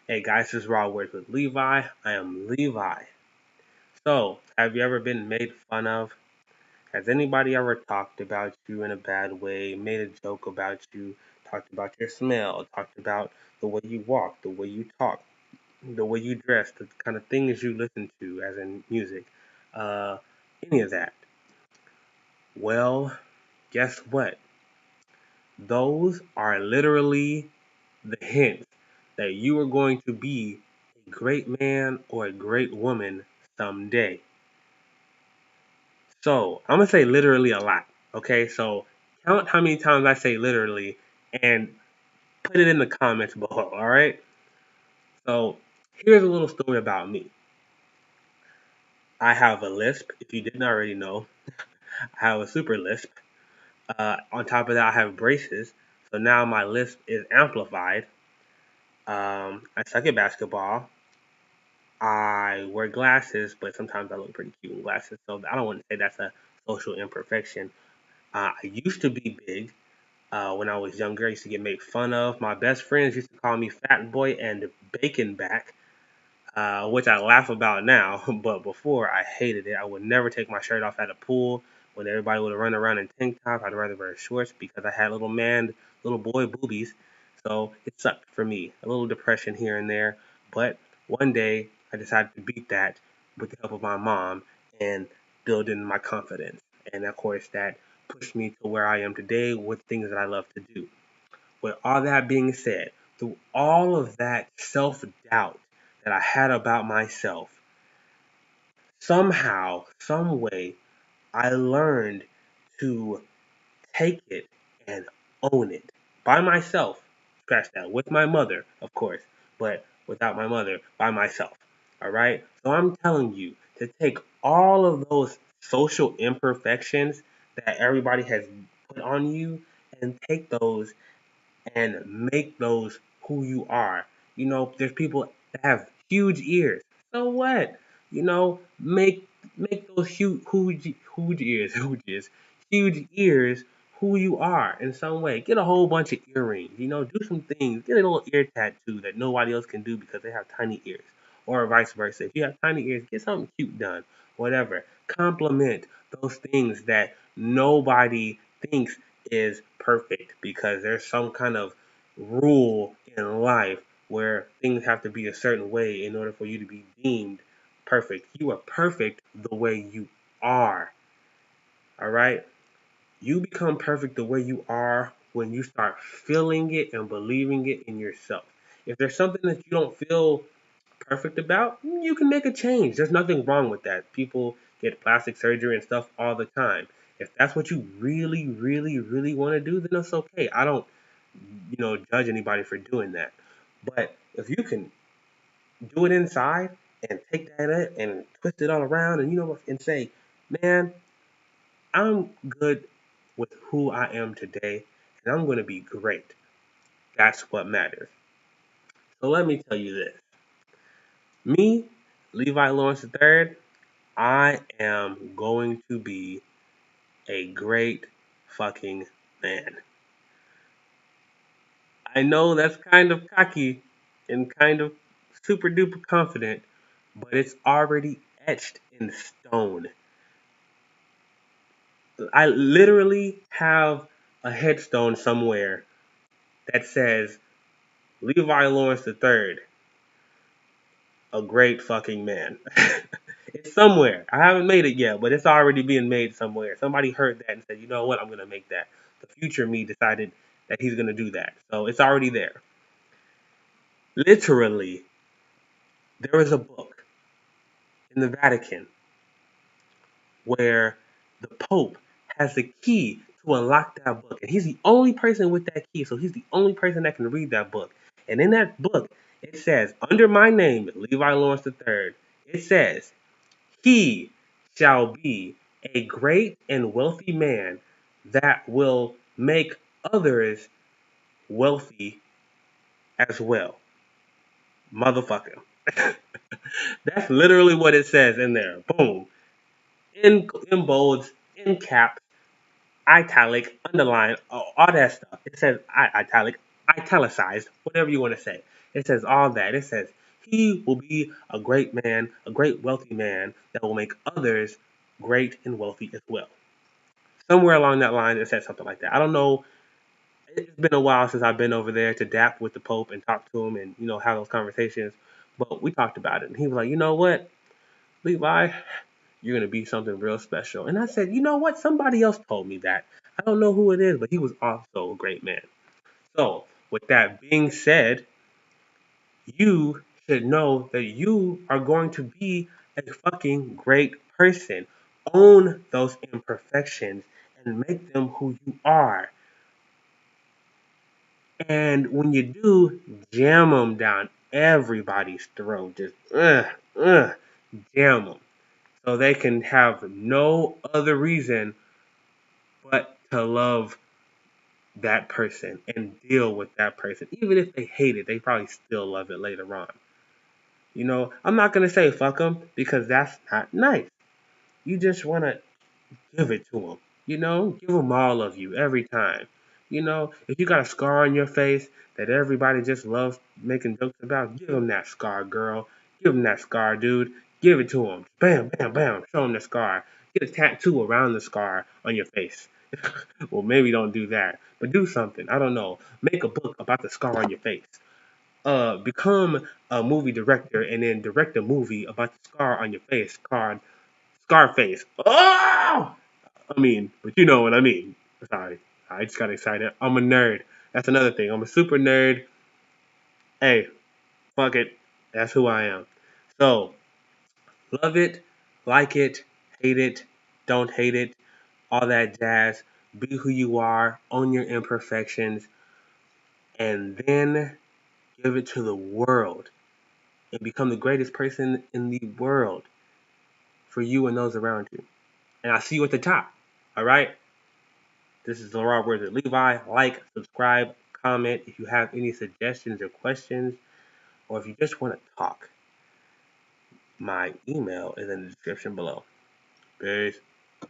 Hey guys, this is Raw Words with Levi. I am Levi. So, have you ever been made fun of? Has anybody ever talked about you in a bad way, made a joke about you, talked about your smell, talked about the way you walk, the way you talk, the way you dress, the kind of things you listen to, as in music, uh, any of that? Well, guess what? Those are literally the hints that you are going to be a great man or a great woman someday. So I'm gonna say literally a lot. Okay, so count how many times I say literally and put it in the comments below. All right. So here's a little story about me. I have a lisp. If you didn't already know, I have a super lisp. On top of that, I have braces. So now my lisp is amplified. I suck at basketball. I wear glasses, but sometimes I look pretty cute in glasses. So I don't want to say that's a social imperfection. I used to be big when I was younger. I used to get made fun of. My best friends used to call me Fat Boy and Bacon Back, which I laugh about now. But before, I hated it. I would never take my shirt off at a pool. When everybody would run around in tank tops, I'd rather wear shorts because I had little boy boobies. So it sucked for me. A little depression here and there. But one day, I decided to beat that with the help of my mom and build in my confidence. And of course, that pushed me to where I am today with things that I love to do. With all that being said, through all of that self doubt that I had about myself, somehow, some way, I learned to take it and own it by myself. Scratch that. With my mother, of course, but without my mother, by myself. All right? So I'm telling you to take all of those social imperfections that everybody has put on you and take those and make those who you are. There's people that have huge ears. So what? Make those huge ears who you are in some way. Get a whole bunch of earrings. Do some things. Get a little ear tattoo that nobody else can do because they have tiny ears, or vice versa. If you have tiny ears, get something cute done. Whatever. Compliment those things that nobody thinks is perfect because there's some kind of rule in life where things have to be a certain way in order for you to be deemed perfect. You are perfect the way you are. All right? You become perfect the way you are when you start feeling it and believing it in yourself. If there's something that you don't feel perfect about, you can make a change. There's nothing wrong with that. People get plastic surgery and stuff all the time. If that's what you really, really, really want to do, then it's okay. I don't, judge anybody for doing that. But if you can do it inside and take that and twist it all around and and say, man, I'm good with who I am today and I'm going to be great. That's what matters. So let me tell you this. Me, Levi Lawrence III, I am going to be a great fucking man. I know that's kind of cocky and kind of super duper confident, but it's already etched in stone. I literally have a headstone somewhere that says Levi Lawrence III, a great fucking man. It's somewhere. I haven't made it yet, but it's already being made somewhere. Somebody heard that and said, you know what, I'm going to make that. The future me decided that he's going to do that. So it's already there. Literally, there is a book in the Vatican where the Pope has the key to unlock that book. And he's the only person with that key. So he's the only person that can read that book. And in that book, it says, under my name, Levi Lawrence III, it says, he shall be a great and wealthy man that will make others wealthy as well. Motherfucker. That's literally what it says in there. Boom. In bolds, in caps, italic, underline, all that stuff. It says italic, italicized, whatever you want to say. It says all that. It says he will be a great man, a great wealthy man that will make others great and wealthy as well. Somewhere along that line, it said something like that. I don't know. It's been a while since I've been over there to dap with the Pope and talk to him and have those conversations. But we talked about it, and he was like, you know what, Levi, you're gonna be something real special. And I said, you know what? Somebody else told me that. I don't know who it is, but he was also a great man. So, with that being said, you should know that you are going to be a fucking great person. Own those imperfections and make them who you are. And when you do, jam them down everybody's throat. Just, jam them. So they can have no other reason but to love that person and deal with that person. Even if they hate it, they probably still love it later on. I'm not going to say fuck them because that's not nice. You just want to give it to them. Give them all of you every time. If you got a scar on your face that everybody just loves making jokes about, give them that scar, girl. Give them that scar, dude. Give it to them. Bam, bam, bam. Show them the scar. Get a tattoo around the scar on your face. Well, maybe don't do that, but do something. I don't know. Make a book about the scar on your face. Become a movie director and then direct a movie about the scar on your face called Scarface. Oh! But you know what I mean. Sorry, I just got excited. I'm a nerd. That's another thing. I'm a super nerd. Hey, fuck it. That's who I am. So, love it, like it, hate it, don't hate it, all that jazz. Be who you are, own your imperfections, and then give it to the world and become the greatest person in the world for you and those around you. And I'll see you at the top. All right? This is the Raw Words of Levi. Like, subscribe, comment if you have any suggestions or questions, or if you just want to talk. My email is in the description below. Peace.